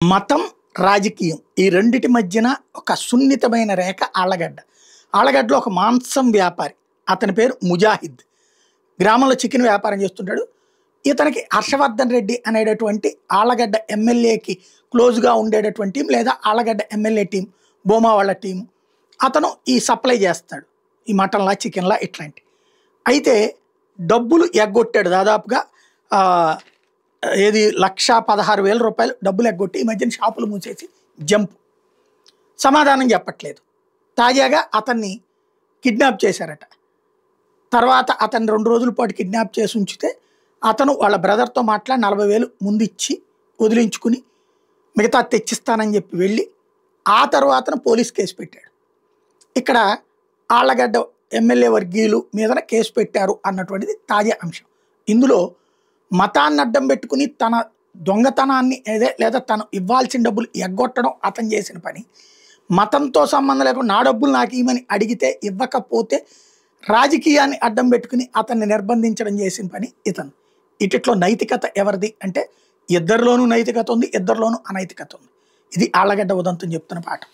మతం, రాజకీయం ఈ రెండిటి మధ్యన ఒక సున్నితమైన రేఖ ఆళ్లగడ్డ. ఆళ్లగడ్డలో ఒక మాంసం వ్యాపారి. అతని పేరు ముజాహిద్. గ్రామంలో చికెన్ వ్యాపారం చేస్తుంటాడు. ఇతనికి హర్షవర్ధన్ రెడ్డి అనేటటువంటి ఆళ్లగడ్డ ఎమ్మెల్యేకి క్లోజ్‌గా ఉండేటటువంటి టీం, లేదా ఆళ్లగడ్డ ఎమ్మెల్యే టీం, బోమా వాళ్ళ టీం. అతను ఈ సప్లై చేస్తాడు. ఈ మటన్‌లా, చికెన్‌లా ఇట్లాంటివి. అయితే డబ్బులు ఎగ్గొట్టాడు దాదాపుగా ఏది ₹1,16,000 డబ్బులు ఎగ్గొట్టి ఈ మధ్యన షాపులు మూసేసి జంప్. సమాధానం చెప్పట్లేదు. తాజాగా అతన్ని కిడ్నాప్ చేశారట. తర్వాత అతన్ని 2 రోజుల పాటు కిడ్నాప్ చేసి ఉంచితే అతను వాళ్ళ బ్రదర్తో మాట్లాడి 40,000 ముందు ఇచ్చి వదిలించుకుని మిగతా తెచ్చిస్తానని చెప్పి వెళ్ళి ఆ తర్వాతన పోలీస్ కేసు పెట్టాడు. ఇక్కడ ఆళ్లగడ్డ ఎమ్మెల్యే వర్గీయులు మీదన కేసు పెట్టారు అన్నటువంటిది తాజా అంశం. ఇందులో మతాన్ని అడ్డం పెట్టుకుని తన దొంగతనాన్ని లేదా తను ఇవ్వాల్సిన డబ్బులు ఎగ్గొట్టడం అతను చేసిన పని. మతంతో సంబంధం లేకుండా నా డబ్బులు నాకు ఇవ్వమని అడిగితే ఇవ్వకపోతే రాజకీయాన్ని అడ్డం పెట్టుకుని అతన్ని నిర్బంధించడం చేసిన పని ఇతను. ఇటిట్లో నైతికత ఎవరిది అంటే ఇద్దరిలోనూ నైతికత ఉంది, ఇద్దరిలోనూ అనైతికత ఉంది. ఇది ఆళ్లగడ్డ ఉదంతం చెప్తున్న పాఠం.